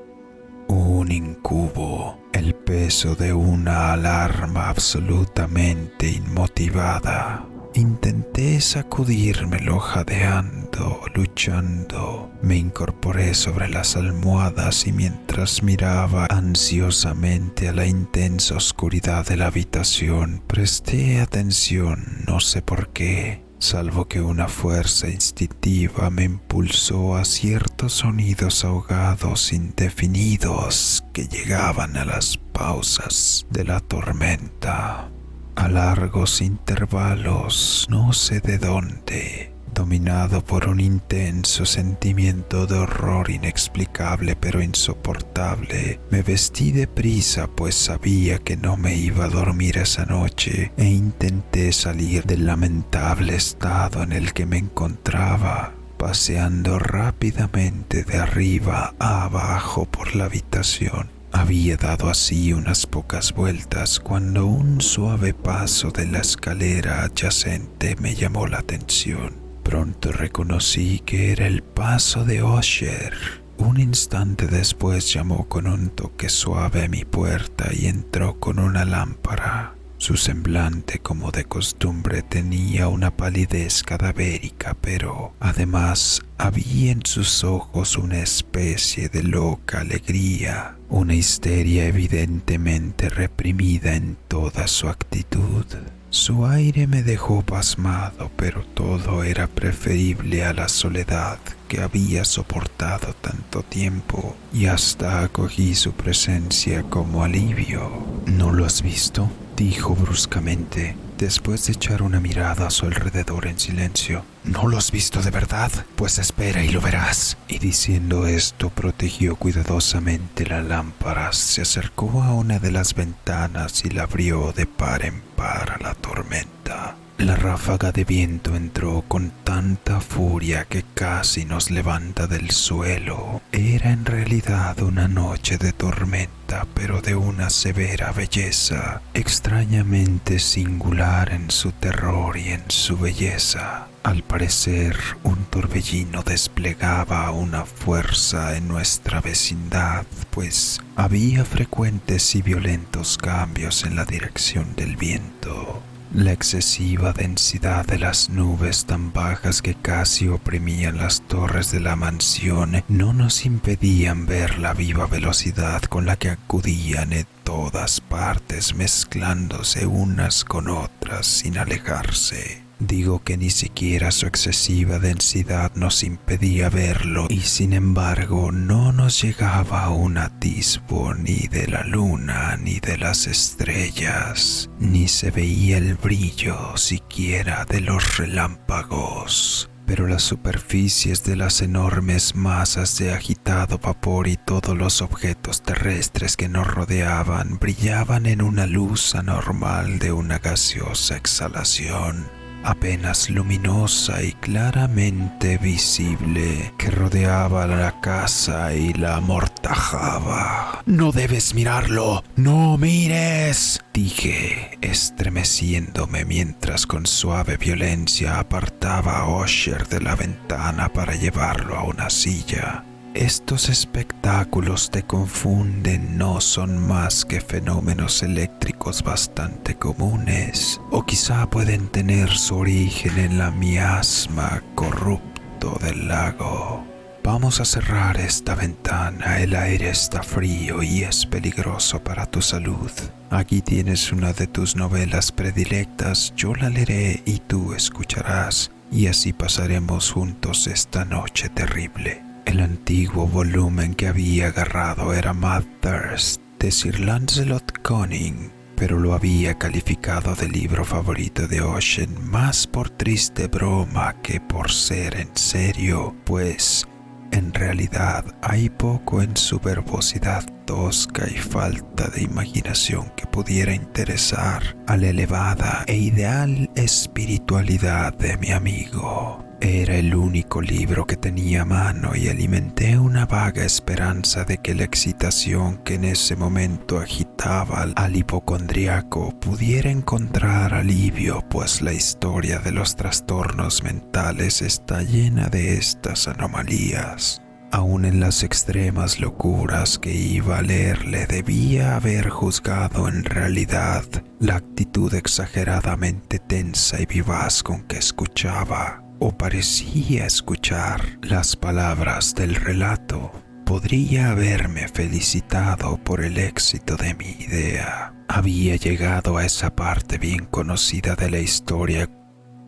un incubo, el peso de una alarma absolutamente inmotivada. Intenté sacudírmelo jadeando, luchando. Me incorporé sobre las almohadas y mientras miraba ansiosamente a la intensa oscuridad de la habitación, presté atención, no sé por qué, salvo que una fuerza instintiva me impulsó a ciertos sonidos ahogados indefinidos que llegaban a las pausas de la tormenta. A largos intervalos, no sé de dónde, dominado por un intenso sentimiento de horror inexplicable pero insoportable, me vestí deprisa pues sabía que no me iba a dormir esa noche e intenté salir del lamentable estado en el que me encontraba, paseando rápidamente de arriba a abajo por la habitación. Había dado así unas pocas vueltas cuando un suave paso de la escalera adyacente me llamó la atención. Pronto reconocí que era el paso de Usher. Un instante después llamó con un toque suave a mi puerta y entró con una lámpara. Su semblante, como de costumbre, tenía una palidez cadavérica, pero además había en sus ojos una especie de loca alegría, una histeria evidentemente reprimida en toda su actitud. Su aire me dejó pasmado, pero todo era preferible a la soledad que había soportado tanto tiempo, y hasta acogí su presencia como alivio. ¿No lo has visto?, dijo bruscamente, después de echar una mirada a su alrededor en silencio. ¿No lo has visto de verdad? Pues espera y lo verás. Y diciendo esto, protegió cuidadosamente la lámpara, se acercó a una de las ventanas y la abrió de par en par a la tormenta. La ráfaga de viento entró con tanta furia que casi nos levanta del suelo. Era en realidad una noche de tormenta, pero de una severa belleza, extrañamente singular en su terror y en su belleza. Al parecer, un torbellino desplegaba una fuerza en nuestra vecindad, pues había frecuentes y violentos cambios en la dirección del viento. La excesiva densidad de las nubes tan bajas que casi oprimían las torres de la mansión no nos impedían ver la viva velocidad con la que acudían en todas partes, mezclándose unas con otras sin alejarse. Digo que ni siquiera su excesiva densidad nos impedía verlo, y sin embargo no nos llegaba un atisbo ni de la luna ni de las estrellas, ni se veía el brillo siquiera de los relámpagos. Pero las superficies de las enormes masas de agitado vapor y todos los objetos terrestres que nos rodeaban brillaban en una luz anormal de una gaseosa exhalación, apenas luminosa y claramente visible, que rodeaba la casa y la amortajaba. «¡No debes mirarlo! ¡No mires!», dije, estremeciéndome mientras con suave violencia apartaba a Usher de la ventana para llevarlo a una silla. Estos espectáculos te confunden, no son más que fenómenos eléctricos bastante comunes, o quizá pueden tener su origen en la miasma corrupto del lago. Vamos a cerrar esta ventana, el aire está frío y es peligroso para tu salud. Aquí tienes una de tus novelas predilectas, yo la leeré y tú escucharás, y así pasaremos juntos esta noche terrible. El antiguo volumen que había agarrado era Mad Thirst de Sir Lancelot Conning, pero lo había calificado de libro favorito de Ocean más por triste broma que por ser en serio, pues en realidad hay poco en su verbosidad tosca y falta de imaginación que pudiera interesar a la elevada e ideal espiritualidad de mi amigo. Era el único libro que tenía a mano y alimenté una vaga esperanza de que la excitación que en ese momento agitaba al hipocondriaco pudiera encontrar alivio, pues la historia de los trastornos mentales está llena de estas anomalías. Aún en las extremas locuras que iba a leerle debía haber juzgado en realidad la actitud exageradamente tensa y vivaz con que escuchaba, o parecía escuchar, las palabras del relato. Podría haberme felicitado por el éxito de mi idea. Había llegado a esa parte bien conocida de la historia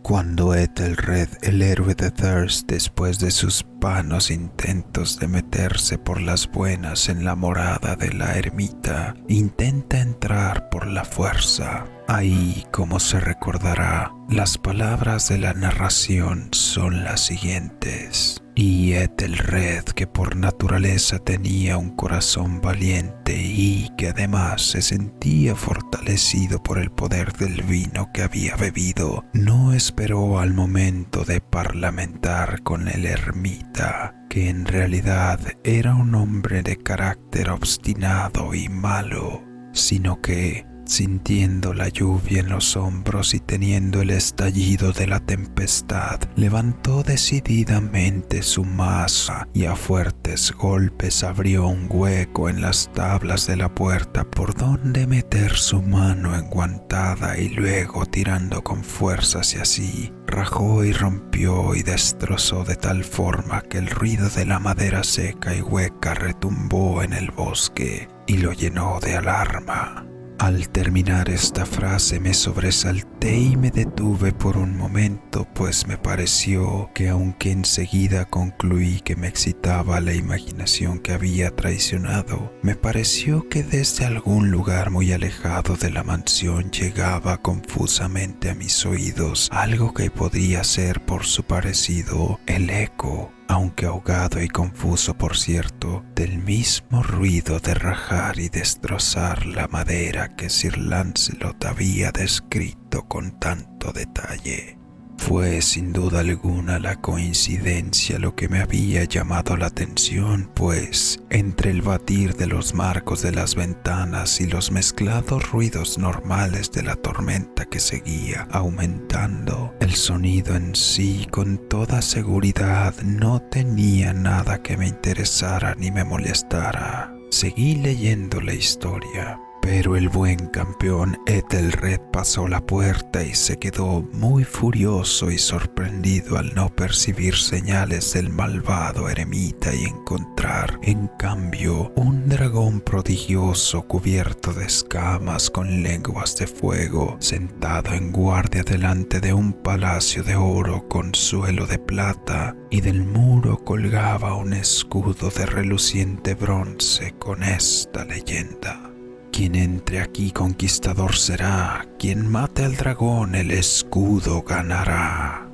cuando Ethelred, el héroe de Thirst, después de sus vanos intentos de meterse por las buenas en la morada de la ermita, intenta entrar por la fuerza. Ahí, como se recordará, las palabras de la narración son las siguientes. Y Ethelred, que por naturaleza tenía un corazón valiente y que además se sentía fortalecido por el poder del vino que había bebido, no esperó al momento de parlamentar con el ermita, que en realidad era un hombre de carácter obstinado y malo, sino que, sintiendo la lluvia en los hombros y teniendo el estallido de la tempestad, levantó decididamente su maza y a fuertes golpes abrió un hueco en las tablas de la puerta por donde meter su mano enguantada y luego tirando con fuerza hacia sí, rajó y rompió y destrozó de tal forma que el ruido de la madera seca y hueca retumbó en el bosque y lo llenó de alarma. Al terminar esta frase me sobresalté y me detuve por un momento, pues me pareció que aunque enseguida concluí que me excitaba la imaginación que había traicionado, me pareció que desde algún lugar muy alejado de la mansión llegaba confusamente a mis oídos algo que podía ser por su parecido el eco, aunque ahogado y confuso por cierto, del mismo ruido de rajar y destrozar la madera que Sir Lancelot había descrito con tanto detalle. Fue sin duda alguna la coincidencia lo que me había llamado la atención, pues entre el batir de los marcos de las ventanas y los mezclados ruidos normales de la tormenta que seguía aumentando, el sonido en sí con toda seguridad no tenía nada que me interesara ni me molestara. Seguí leyendo la historia. Pero el buen campeón Ethelred pasó la puerta y se quedó muy furioso y sorprendido al no percibir señales del malvado eremita y encontrar, en cambio, un dragón prodigioso cubierto de escamas con lenguas de fuego, sentado en guardia delante de un palacio de oro con suelo de plata, y del muro colgaba un escudo de reluciente bronce con esta leyenda: quien entre aquí conquistador será, quien mate al dragón el escudo ganará.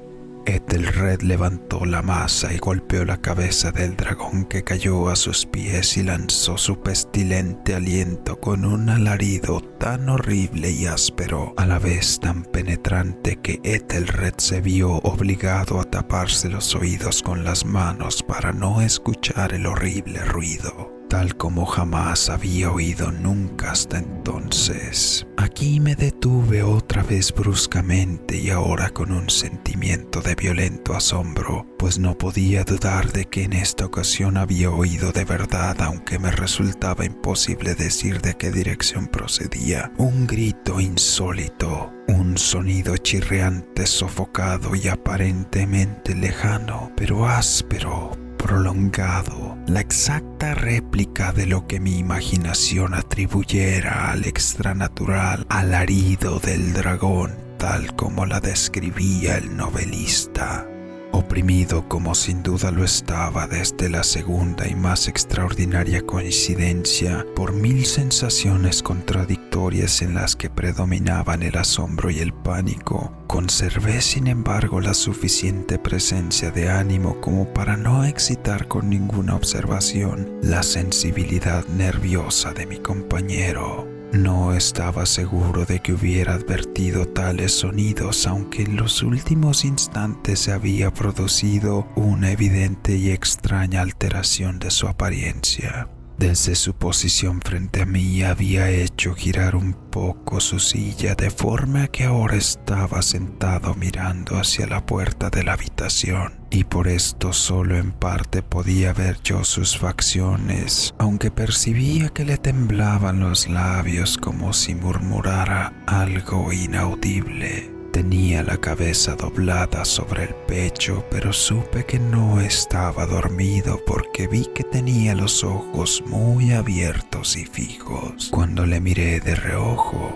Ethelred levantó la maza y golpeó la cabeza del dragón, que cayó a sus pies y lanzó su pestilente aliento con un alarido tan horrible y áspero, a la vez tan penetrante, que Ethelred se vio obligado a taparse los oídos con las manos para no escuchar el horrible ruido, tal como jamás había oído nunca hasta entonces. Aquí me detuve otra vez bruscamente y ahora con un sentimiento de violento asombro, pues no podía dudar de que en esta ocasión había oído de verdad, aunque me resultaba imposible decir de qué dirección procedía, un grito insólito, un sonido chirriante, sofocado y aparentemente lejano, pero áspero, prolongado, la exacta réplica de lo que mi imaginación atribuyera al extranatural alarido del dragón, tal como la describía el novelista. Oprimido como sin duda lo estaba desde la segunda y más extraordinaria coincidencia por 1000 sensaciones contradictorias en las que predominaban el asombro y el pánico, conservé sin embargo la suficiente presencia de ánimo como para no excitar con ninguna observación la sensibilidad nerviosa de mi compañero. No estaba seguro de que hubiera advertido tales sonidos, aunque en los últimos instantes se había producido una evidente y extraña alteración de su apariencia. Desde su posición frente a mí había hecho girar un poco su silla, de forma que ahora estaba sentado mirando hacia la puerta de la habitación, y por esto solo en parte podía ver yo sus facciones, aunque percibía que le temblaban los labios como si murmurara algo inaudible. Tenía la cabeza doblada sobre el pecho, pero supe que no estaba dormido porque vi que tenía los ojos muy abiertos y fijos. Cuando le miré de reojo,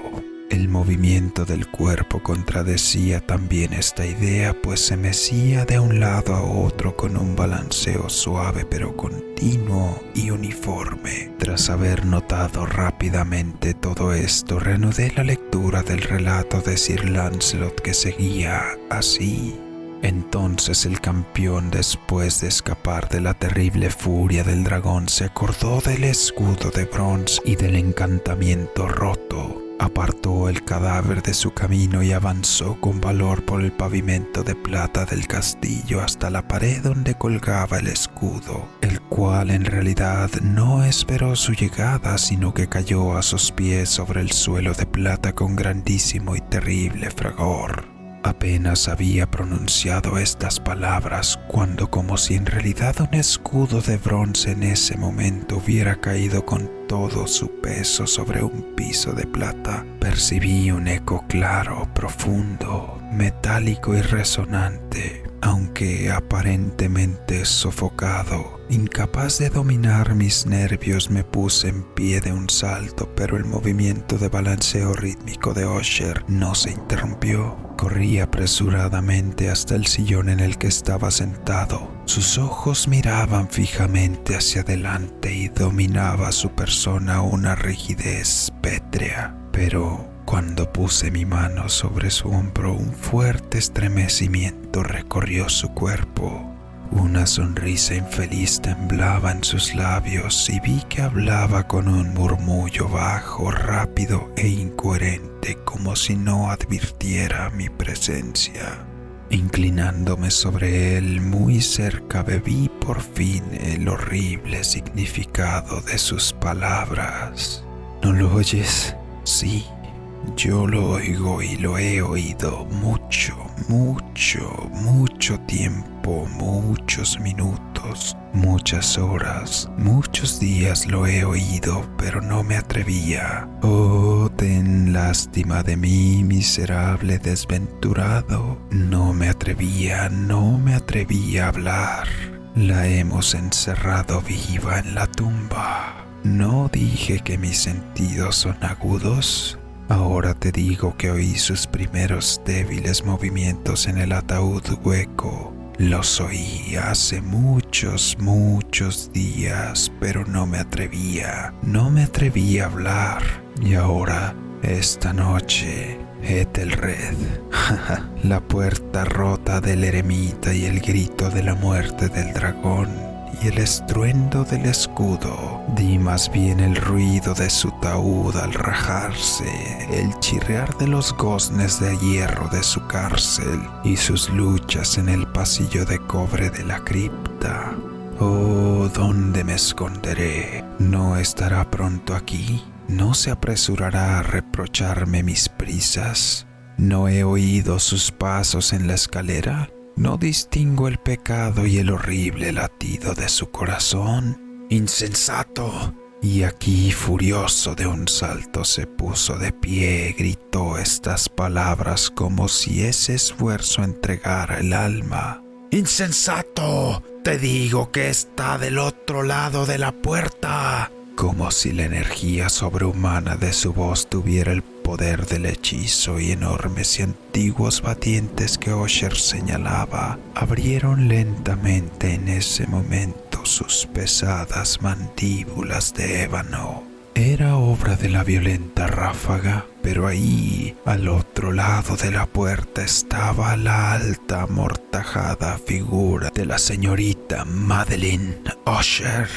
el movimiento del cuerpo contradecía también esta idea, pues se mecía de un lado a otro con un balanceo suave pero continuo y uniforme. Tras haber notado rápidamente todo esto, reanudé la lectura del relato de Sir Lancelot, que seguía así. Entonces el campeón, después de escapar de la terrible furia del dragón, se acordó del escudo de bronce y del encantamiento roto. Apartó el cadáver de su camino y avanzó con valor por el pavimento de plata del castillo hasta la pared donde colgaba el escudo, el cual en realidad no esperó su llegada, sino que cayó a sus pies sobre el suelo de plata con grandísimo y terrible fragor. Apenas había pronunciado estas palabras cuando, como si en realidad un escudo de bronce en ese momento hubiera caído con todo su peso sobre un piso de plata, percibí un eco claro, profundo, metálico y resonante. Aunque aparentemente sofocado, incapaz de dominar mis nervios, me puse en pie de un salto, pero el movimiento de balanceo rítmico de Usher no se interrumpió. Corrí apresuradamente hasta el sillón en el que estaba sentado. Sus ojos miraban fijamente hacia adelante y dominaba su persona una rigidez pétrea. Pero cuando puse mi mano sobre su hombro, un fuerte estremecimiento recorrió su cuerpo. Una sonrisa infeliz temblaba en sus labios y vi que hablaba con un murmullo bajo, rápido e incoherente, como si no advirtiera mi presencia. Inclinándome sobre él muy cerca, bebí por fin el horrible significado de sus palabras. ¿No lo oyes? Sí. Yo lo oigo y lo he oído mucho tiempo, muchos minutos, muchas horas, muchos días lo he oído, pero no me atrevía. Oh, ten lástima de mí, miserable desventurado. No me atrevía a hablar. La hemos encerrado viva en la tumba. ¿No dije que mis sentidos son agudos? Ahora te digo que oí sus primeros débiles movimientos en el ataúd hueco. Los oí hace muchos días, pero no me atrevía a hablar. Y ahora, esta noche, Ethelred, la puerta rota del eremita y el grito de la muerte del dragón y el estruendo del escudo, di más bien el ruido de su taúd al rajarse, el chirriar de los goznes de hierro de su cárcel y sus luchas en el pasillo de cobre de la cripta. Oh, ¿dónde me esconderé? ¿No estará pronto aquí? ¿No se apresurará a reprocharme mis prisas? ¿No he oído sus pasos en la escalera? ¿No distingo el pecado y el horrible latido de su corazón? ¡Insensato! Y aquí, furioso de un salto, se puso de pie, gritó estas palabras como si ese esfuerzo entregara el alma. ¡Insensato! Te digo que está del otro lado de la puerta. Como si la energía sobrehumana de su voz tuviera el poder del hechizo, y enormes y antiguos batientes que Usher señalaba abrieron lentamente en ese momento sus pesadas mandíbulas de ébano. Era obra de la violenta ráfaga, pero ahí, al otro lado de la puerta, estaba la alta, amortajada figura de la señorita Madeline Usher.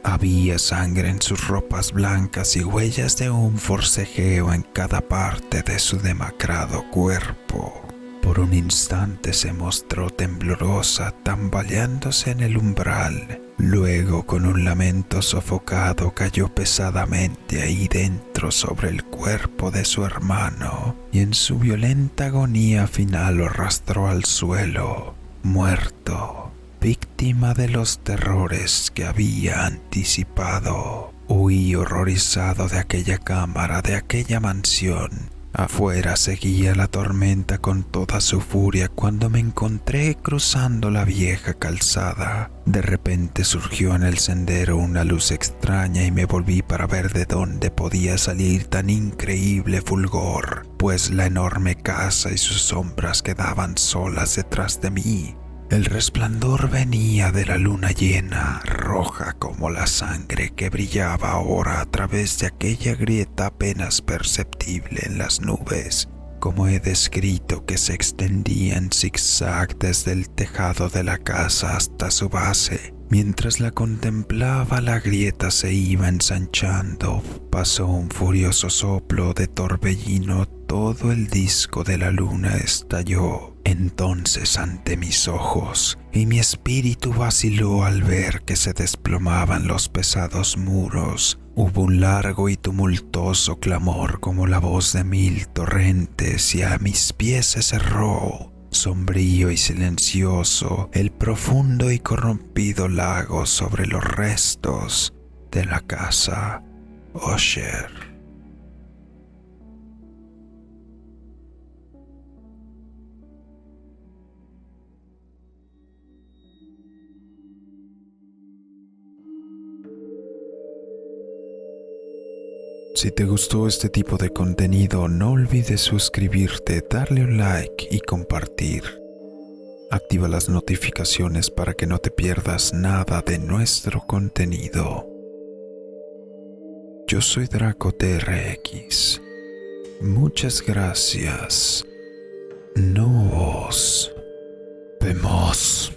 Había sangre en sus ropas blancas y huellas de un forcejeo en cada parte de su demacrado cuerpo. Por un instante se mostró temblorosa, tambaleándose en el umbral. Luego, con un lamento sofocado, cayó pesadamente ahí dentro sobre el cuerpo de su hermano y en su violenta agonía final lo arrastró al suelo, muerto, víctima de los terrores que había anticipado. Huí horrorizado de aquella cámara, de aquella mansión. Afuera seguía la tormenta con toda su furia cuando me encontré cruzando la vieja calzada. De repente surgió en el sendero una luz extraña y me volví para ver de dónde podía salir tan increíble fulgor, pues la enorme casa y sus sombras quedaban solas detrás de mí. El resplandor venía de la luna llena, roja como la sangre que brillaba ahora a través de aquella grieta apenas perceptible en las nubes, como he descrito, que se extendía en zigzag desde el tejado de la casa hasta su base. Mientras la contemplaba, la grieta se iba ensanchando. Pasó un furioso soplo de torbellino, todo el disco de la luna estalló. Entonces ante mis ojos, y mi espíritu vaciló al ver que se desplomaban los pesados muros, hubo un largo y tumultuoso clamor como la voz de 1000 torrentes, y a mis pies se cerró, sombrío y silencioso, el profundo y corrompido lago sobre los restos de la casa Usher. Si te gustó este tipo de contenido, no olvides suscribirte, darle un like y compartir. Activa las notificaciones para que no te pierdas nada de nuestro contenido. Yo soy Draco TRX. Muchas gracias. Nos vemos.